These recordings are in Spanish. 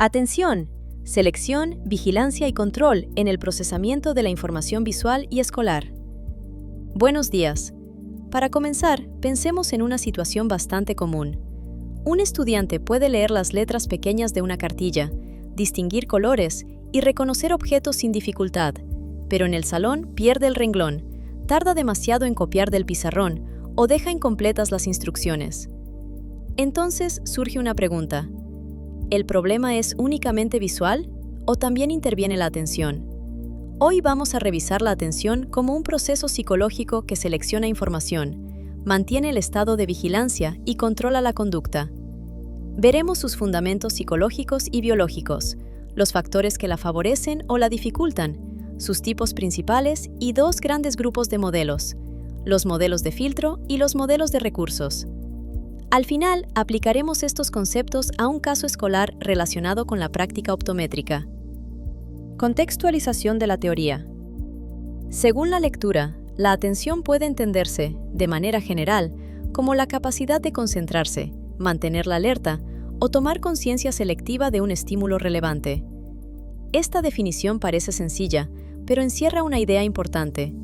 Atención, selección, vigilancia y control en el procesamiento de la información visual y escolar. Buenos días. Para comenzar, pensemos en una situación bastante común. Un estudiante puede leer las letras pequeñas de una cartilla, distinguir colores y reconocer objetos sin dificultad, pero en el salón pierde el renglón, tarda demasiado en copiar del pizarrón o deja incompletas las instrucciones. Entonces surge una pregunta. ¿El problema es únicamente visual o también interviene la atención? Hoy vamos a revisar la atención como un proceso psicológico que selecciona información, mantiene el estado de vigilancia y controla la conducta. Veremos sus fundamentos psicológicos y biológicos, los factores que la favorecen o la dificultan, sus tipos principales y dos grandes grupos de modelos, los modelos de filtro y los modelos de recursos. Al final, aplicaremos estos conceptos a un caso escolar relacionado con la práctica optométrica. Contextualización de la teoría. Según la lectura, la atención puede entenderse, de manera general, como la capacidad de concentrarse, mantener la alerta o tomar conciencia selectiva de un estímulo relevante. Esta definición parece sencilla, pero encierra una idea importante.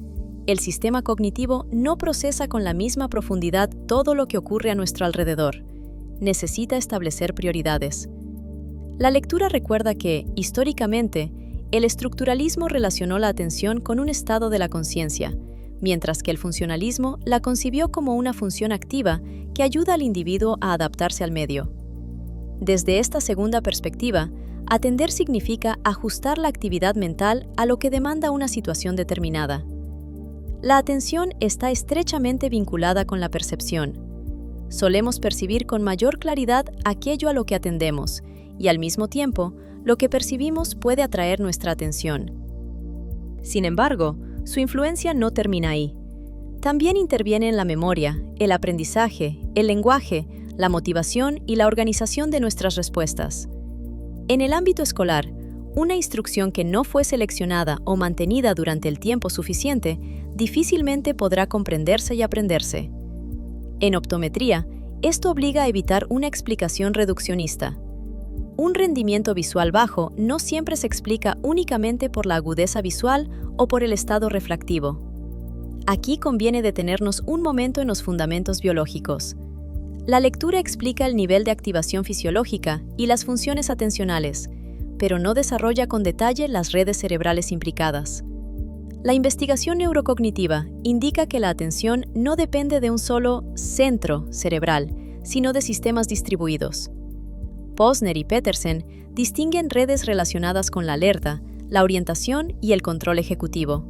El sistema cognitivo no procesa con la misma profundidad todo lo que ocurre a nuestro alrededor. Necesita establecer prioridades. La lectura recuerda que, históricamente, el estructuralismo relacionó la atención con un estado de la conciencia, mientras que el funcionalismo la concibió como una función activa que ayuda al individuo a adaptarse al medio. Desde esta segunda perspectiva, atender significa ajustar la actividad mental a lo que demanda una situación determinada. La atención está estrechamente vinculada con la percepción. Solemos percibir con mayor claridad aquello a lo que atendemos, y al mismo tiempo, lo que percibimos puede atraer nuestra atención. Sin embargo, su influencia no termina ahí. También interviene en la memoria, el aprendizaje, el lenguaje, la motivación y la organización de nuestras respuestas. En el ámbito escolar, una instrucción que no fue seleccionada o mantenida durante el tiempo suficiente difícilmente podrá comprenderse y aprenderse. En optometría, esto obliga a evitar una explicación reduccionista. Un rendimiento visual bajo no siempre se explica únicamente por la agudeza visual o por el estado refractivo. Aquí conviene detenernos un momento en los fundamentos biológicos. La lectura explica el nivel de activación fisiológica y las funciones atencionales, pero no desarrolla con detalle las redes cerebrales implicadas. La investigación neurocognitiva indica que la atención no depende de un solo centro cerebral, sino de sistemas distribuidos. Posner y Petersen distinguen redes relacionadas con la alerta, la orientación y el control ejecutivo.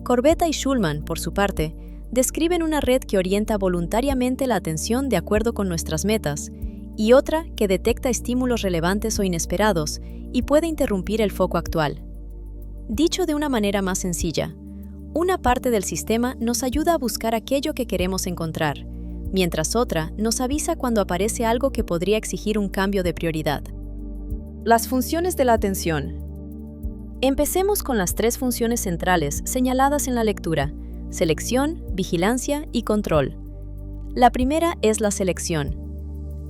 Corbetta y Schulman, por su parte, describen una red que orienta voluntariamente la atención de acuerdo con nuestras metas, y otra que detecta estímulos relevantes o inesperados y puede interrumpir el foco actual. Dicho de una manera más sencilla, una parte del sistema nos ayuda a buscar aquello que queremos encontrar, mientras otra nos avisa cuando aparece algo que podría exigir un cambio de prioridad. Las funciones de la atención. Empecemos con las tres funciones centrales señaladas en la lectura: selección, vigilancia y control. La primera es la selección.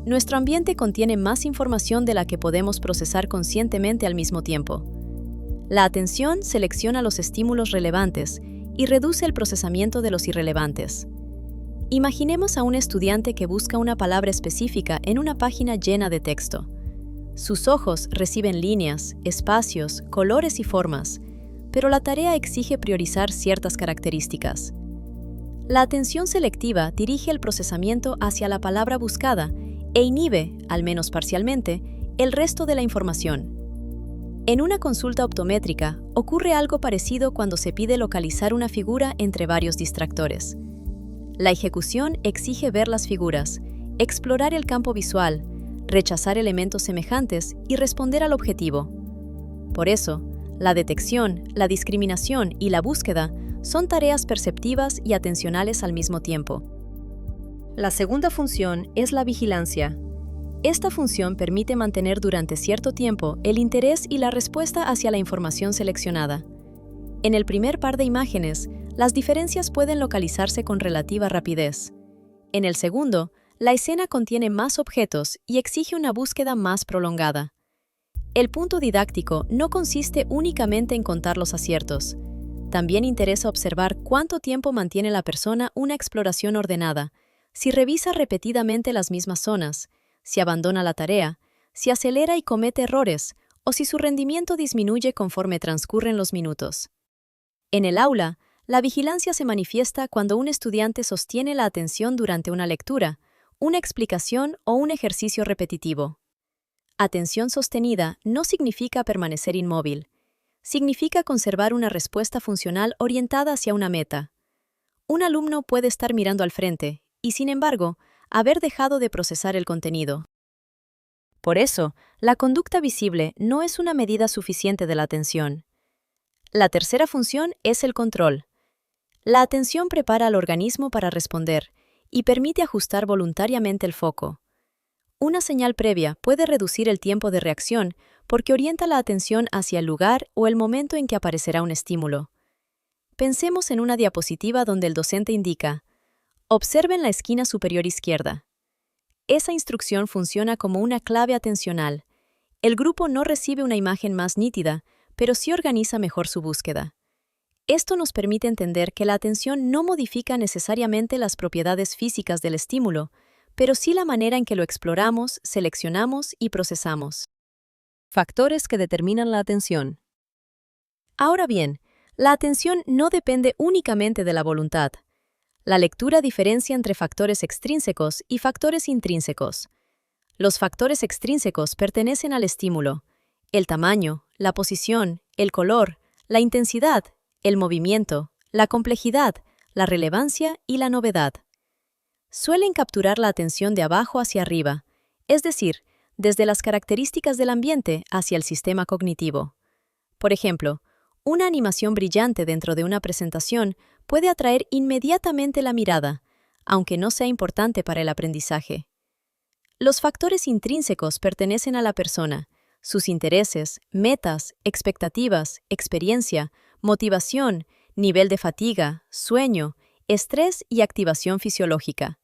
Nuestro ambiente contiene más información de la que podemos procesar conscientemente al mismo tiempo. La atención selecciona los estímulos relevantes y reduce el procesamiento de los irrelevantes. Imaginemos a un estudiante que busca una palabra específica en una página llena de texto. Sus ojos reciben líneas, espacios, colores y formas, pero la tarea exige priorizar ciertas características. La atención selectiva dirige el procesamiento hacia la palabra buscada e inhibe, al menos parcialmente, el resto de la información. En una consulta optométrica ocurre algo parecido cuando se pide localizar una figura entre varios distractores. La ejecución exige ver las figuras, explorar el campo visual, rechazar elementos semejantes y responder al objetivo. Por eso, la detección, la discriminación y la búsqueda son tareas perceptivas y atencionales al mismo tiempo. La segunda función es la vigilancia. Esta función permite mantener durante cierto tiempo el interés y la respuesta hacia la información seleccionada. En el primer par de imágenes, las diferencias pueden localizarse con relativa rapidez. En el segundo, la escena contiene más objetos y exige una búsqueda más prolongada. El punto didáctico no consiste únicamente en contar los aciertos. También interesa observar cuánto tiempo mantiene la persona una exploración ordenada, si revisa repetidamente las mismas zonas, si abandona la tarea, si acelera y comete errores, o si su rendimiento disminuye conforme transcurren los minutos. En el aula, la vigilancia se manifiesta cuando un estudiante sostiene la atención durante una lectura, una explicación o un ejercicio repetitivo. Atención sostenida no significa permanecer inmóvil. Significa conservar una respuesta funcional orientada hacia una meta. Un alumno puede estar mirando al frente y, sin embargo, haber dejado de procesar el contenido. Por eso, la conducta visible no es una medida suficiente de la atención. La tercera función es el control. La atención prepara al organismo para responder y permite ajustar voluntariamente el foco. Una señal previa puede reducir el tiempo de reacción porque orienta la atención hacia el lugar o el momento en que aparecerá un estímulo. Pensemos en una diapositiva donde el docente indica: observen la esquina superior izquierda. Esa instrucción funciona como una clave atencional. El grupo no recibe una imagen más nítida, pero sí organiza mejor su búsqueda. Esto nos permite entender que la atención no modifica necesariamente las propiedades físicas del estímulo, pero sí la manera en que lo exploramos, seleccionamos y procesamos. Factores que determinan la atención. Ahora bien, la atención no depende únicamente de la voluntad. La lectura diferencia entre factores extrínsecos y factores intrínsecos. Los factores extrínsecos pertenecen al estímulo: el tamaño, la posición, el color, la intensidad, el movimiento, la complejidad, la relevancia y la novedad. Suelen capturar la atención de abajo hacia arriba, es decir, desde las características del ambiente hacia el sistema cognitivo. Por ejemplo, una animación brillante dentro de una presentación puede atraer inmediatamente la mirada, aunque no sea importante para el aprendizaje. Los factores intrínsecos pertenecen a la persona: sus intereses, metas, expectativas, experiencia, motivación, nivel de fatiga, sueño, estrés y activación fisiológica.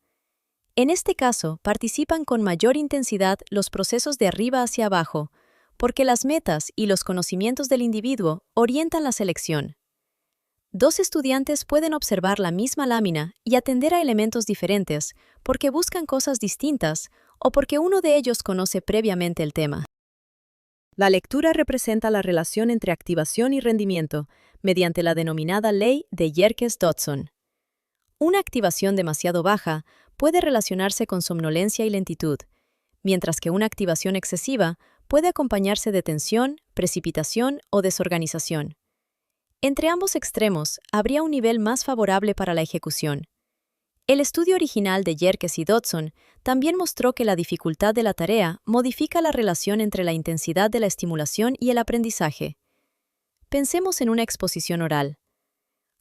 En este caso, participan con mayor intensidad los procesos de arriba hacia abajo, porque las metas y los conocimientos del individuo orientan la selección. Dos estudiantes pueden observar la misma lámina y atender a elementos diferentes porque buscan cosas distintas o porque uno de ellos conoce previamente el tema. La lectura representa la relación entre activación y rendimiento mediante la denominada ley de Yerkes-Dodson. Una activación demasiado baja puede relacionarse con somnolencia y lentitud, mientras que una activación excesiva puede acompañarse de tensión, precipitación o desorganización. Entre ambos extremos habría un nivel más favorable para la ejecución. El estudio original de Yerkes y Dodson también mostró que la dificultad de la tarea modifica la relación entre la intensidad de la estimulación y el aprendizaje. Pensemos en una exposición oral.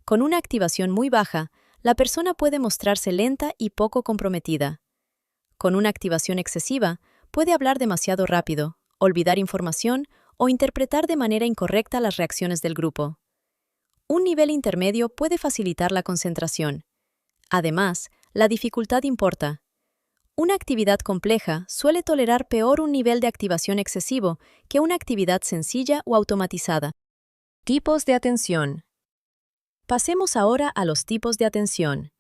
Con una activación muy baja, la persona puede mostrarse lenta y poco comprometida. Con una activación excesiva, puede hablar demasiado rápido, olvidar información o interpretar de manera incorrecta las reacciones del grupo. Un nivel intermedio puede facilitar la concentración. Además, la dificultad importa. Una actividad compleja suele tolerar peor un nivel de activación excesivo que una actividad sencilla o automatizada. Tipos de atención. Pasemos ahora a los tipos de atención.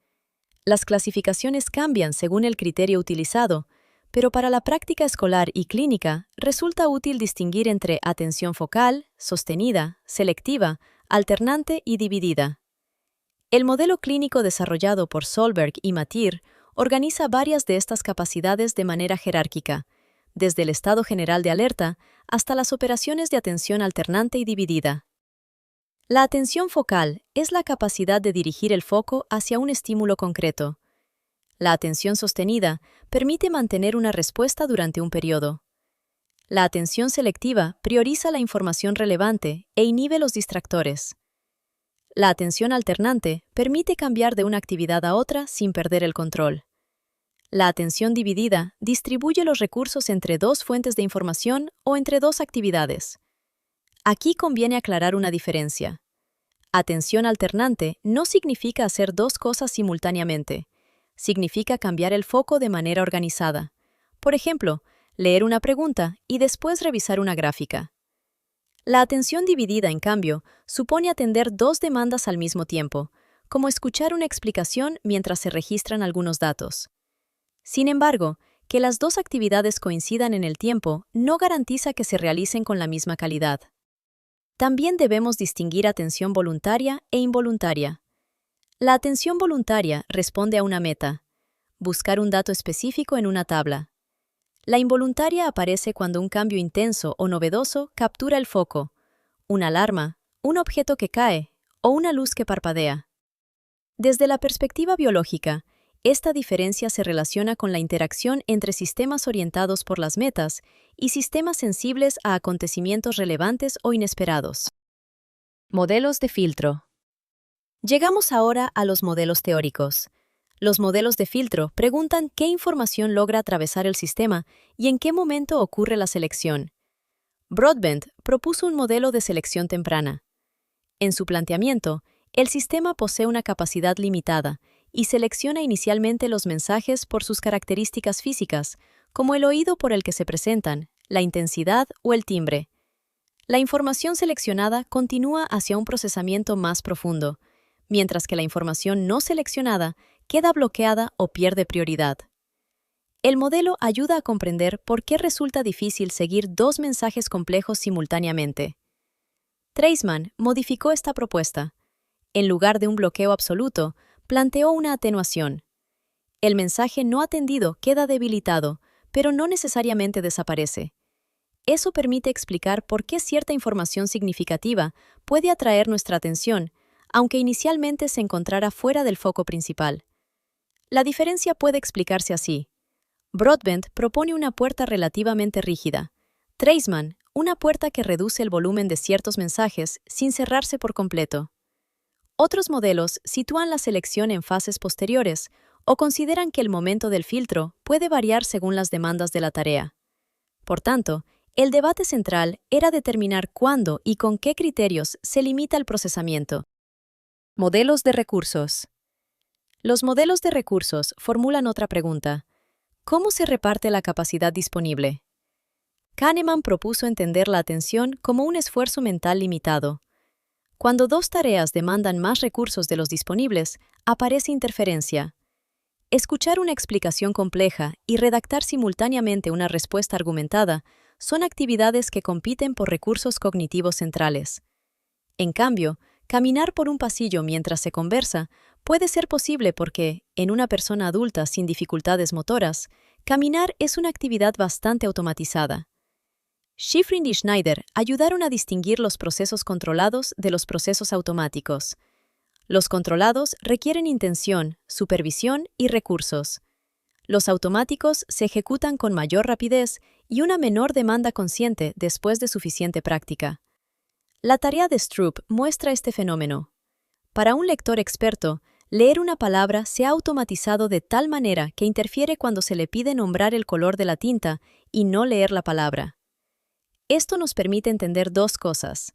Las clasificaciones cambian según el criterio utilizado, pero para la práctica escolar y clínica resulta útil distinguir entre atención focal, sostenida, selectiva, alternante y dividida. El modelo clínico desarrollado por Solberg y Matir organiza varias de estas capacidades de manera jerárquica, desde el estado general de alerta hasta las operaciones de atención alternante y dividida. La atención focal es la capacidad de dirigir el foco hacia un estímulo concreto. La atención sostenida permite mantener una respuesta durante un periodo. La atención selectiva prioriza la información relevante e inhibe los distractores. La atención alternante permite cambiar de una actividad a otra sin perder el control. La atención dividida distribuye los recursos entre dos fuentes de información o entre dos actividades. Aquí conviene aclarar una diferencia. Atención alternante no significa hacer dos cosas simultáneamente. Significa cambiar el foco de manera organizada. Por ejemplo, leer una pregunta y después revisar una gráfica. La atención dividida, en cambio, supone atender dos demandas al mismo tiempo, como escuchar una explicación mientras se registran algunos datos. Sin embargo, que las dos actividades coincidan en el tiempo no garantiza que se realicen con la misma calidad. También debemos distinguir atención voluntaria e involuntaria. La atención voluntaria responde a una meta, buscar un dato específico en una tabla. La involuntaria aparece cuando un cambio intenso o novedoso captura el foco, una alarma, un objeto que cae o una luz que parpadea. Desde la perspectiva biológica, esta diferencia se relaciona con la interacción entre sistemas orientados por las metas y sistemas sensibles a acontecimientos relevantes o inesperados. Modelos de filtro. Llegamos ahora a los modelos teóricos. Los modelos de filtro preguntan qué información logra atravesar el sistema y en qué momento ocurre la selección. Broadbent propuso un modelo de selección temprana. En su planteamiento, el sistema posee una capacidad limitada y selecciona inicialmente los mensajes por sus características físicas, como el oído por el que se presentan, la intensidad o el timbre. La información seleccionada continúa hacia un procesamiento más profundo, mientras que la información no seleccionada queda bloqueada o pierde prioridad. El modelo ayuda a comprender por qué resulta difícil seguir dos mensajes complejos simultáneamente. Treisman modificó esta propuesta. En lugar de un bloqueo absoluto, planteó una atenuación. El mensaje no atendido queda debilitado, pero no necesariamente desaparece. Eso permite explicar por qué cierta información significativa puede atraer nuestra atención, aunque inicialmente se encontrara fuera del foco principal. La diferencia puede explicarse así. Broadbent propone una puerta relativamente rígida. Treisman, una puerta que reduce el volumen de ciertos mensajes sin cerrarse por completo. Otros modelos sitúan la selección en fases posteriores o consideran que el momento del filtro puede variar según las demandas de la tarea. Por tanto, el debate central era determinar cuándo y con qué criterios se limita el procesamiento. Modelos de recursos. Los modelos de recursos formulan otra pregunta. ¿Cómo se reparte la capacidad disponible? Kahneman propuso entender la atención como un esfuerzo mental limitado. Cuando dos tareas demandan más recursos de los disponibles, aparece interferencia. Escuchar una explicación compleja y redactar simultáneamente una respuesta argumentada son actividades que compiten por recursos cognitivos centrales. En cambio, caminar por un pasillo mientras se conversa puede ser posible porque, en una persona adulta sin dificultades motoras, caminar es una actividad bastante automatizada. Schifrin y Schneider ayudaron a distinguir los procesos controlados de los procesos automáticos. Los controlados requieren intención, supervisión y recursos. Los automáticos se ejecutan con mayor rapidez y una menor demanda consciente después de suficiente práctica. La tarea de Stroop muestra este fenómeno. Para un lector experto, leer una palabra se ha automatizado de tal manera que interfiere cuando se le pide nombrar el color de la tinta y no leer la palabra. Esto nos permite entender dos cosas.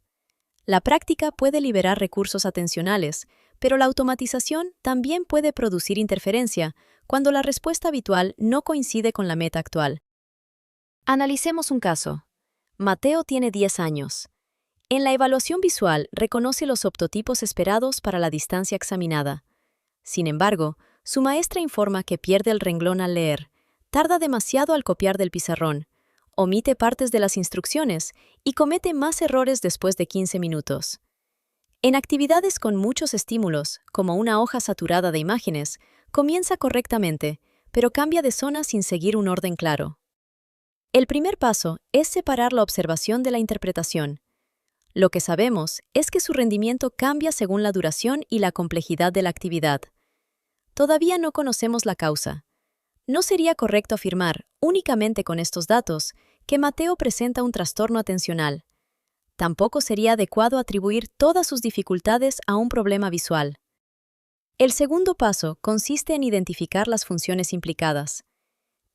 La práctica puede liberar recursos atencionales, pero la automatización también puede producir interferencia cuando la respuesta habitual no coincide con la meta actual. Analicemos un caso. Mateo tiene 10 años. En la evaluación visual reconoce los optotipos esperados para la distancia examinada. Sin embargo, su maestra informa que pierde el renglón al leer, tarda demasiado al copiar del pizarrón, omite partes de las instrucciones y comete más errores después de 15 minutos. En actividades con muchos estímulos, como una hoja saturada de imágenes, comienza correctamente, pero cambia de zona sin seguir un orden claro. El primer paso es separar la observación de la interpretación. Lo que sabemos es que su rendimiento cambia según la duración y la complejidad de la actividad. Todavía no conocemos la causa. No sería correcto afirmar, únicamente con estos datos, que Mateo presenta un trastorno atencional. Tampoco sería adecuado atribuir todas sus dificultades a un problema visual. El segundo paso consiste en identificar las funciones implicadas.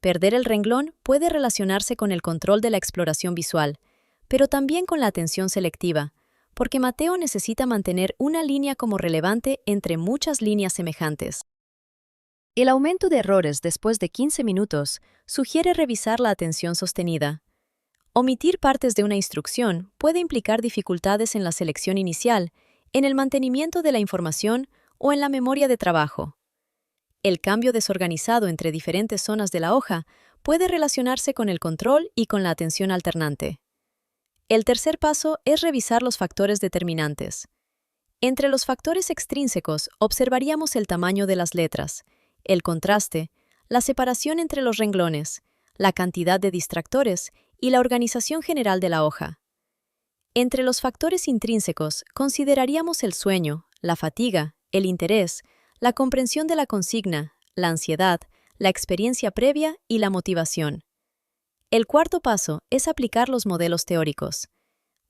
Perder el renglón puede relacionarse con el control de la exploración visual, pero también con la atención selectiva, porque Mateo necesita mantener una línea como relevante entre muchas líneas semejantes. El aumento de errores después de 15 minutos sugiere revisar la atención sostenida. Omitir partes de una instrucción puede implicar dificultades en la selección inicial, en el mantenimiento de la información o en la memoria de trabajo. El cambio desorganizado entre diferentes zonas de la hoja puede relacionarse con el control y con la atención alternante. El tercer paso es revisar los factores determinantes. Entre los factores extrínsecos observaríamos el tamaño de las letras, el contraste, la separación entre los renglones, la cantidad de distractores y la organización general de la hoja. Entre los factores intrínsecos consideraríamos el sueño, la fatiga, el interés, la comprensión de la consigna, la ansiedad, la experiencia previa y la motivación. El cuarto paso es aplicar los modelos teóricos.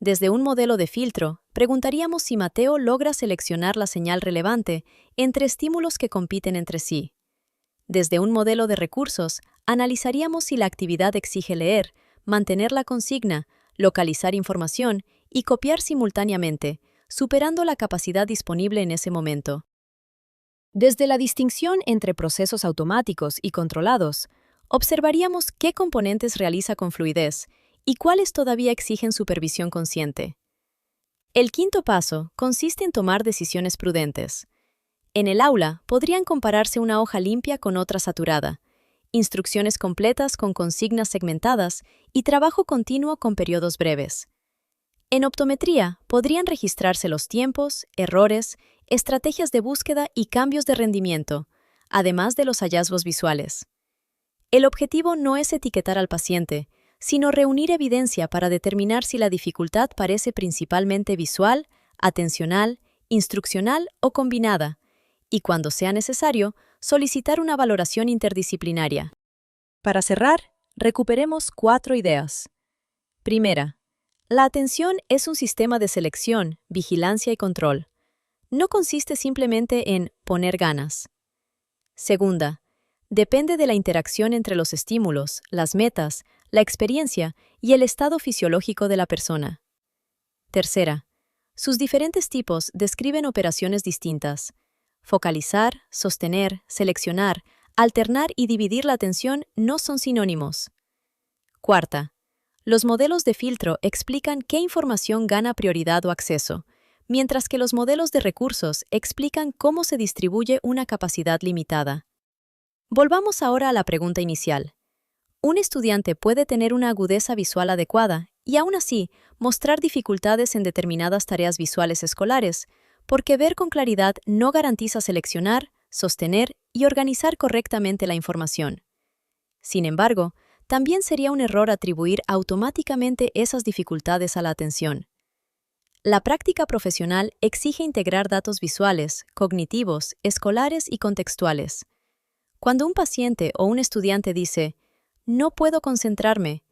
Desde un modelo de filtro, preguntaríamos si Mateo logra seleccionar la señal relevante entre estímulos que compiten entre sí. Desde un modelo de recursos, analizaríamos si la actividad exige leer, mantener la consigna, localizar información y copiar simultáneamente, superando la capacidad disponible en ese momento. Desde la distinción entre procesos automáticos y controlados, observaríamos qué componentes realiza con fluidez y cuáles todavía exigen supervisión consciente. El quinto paso consiste en tomar decisiones prudentes. En el aula podrían compararse una hoja limpia con otra saturada, instrucciones completas con consignas segmentadas y trabajo continuo con periodos breves. En optometría podrían registrarse los tiempos, errores, estrategias de búsqueda y cambios de rendimiento, además de los hallazgos visuales. El objetivo no es etiquetar al paciente, sino reunir evidencia para determinar si la dificultad parece principalmente visual, atencional, instruccional o combinada, y cuando sea necesario, solicitar una valoración interdisciplinaria. Para cerrar, recuperemos 4 ideas. Primera, la atención es un sistema de selección, vigilancia y control. No consiste simplemente en poner ganas. Segunda, depende de la interacción entre los estímulos, las metas, la experiencia y el estado fisiológico de la persona. Tercera, sus diferentes tipos describen operaciones distintas. Focalizar, sostener, seleccionar, alternar y dividir la atención no son sinónimos. Cuarta, los modelos de filtro explican qué información gana prioridad o acceso, mientras que los modelos de recursos explican cómo se distribuye una capacidad limitada. Volvamos ahora a la pregunta inicial. Un estudiante puede tener una agudeza visual adecuada y aún así mostrar dificultades en determinadas tareas visuales escolares, porque ver con claridad no garantiza seleccionar, sostener y organizar correctamente la información. Sin embargo, también sería un error atribuir automáticamente esas dificultades a la atención. La práctica profesional exige integrar datos visuales, cognitivos, escolares y contextuales. Cuando un paciente o un estudiante dice, "No puedo concentrarme",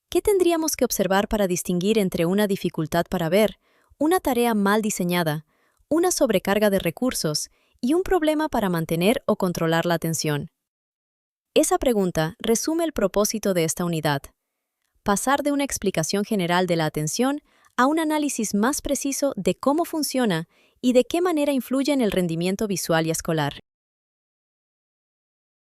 ¿qué tendríamos que observar para distinguir entre una dificultad para ver, una tarea mal diseñada, una sobrecarga de recursos y un problema para mantener o controlar la atención? Esa pregunta resume el propósito de esta unidad: pasar de una explicación general de la atención a un análisis más preciso de cómo funciona y de qué manera influye en el rendimiento visual y escolar.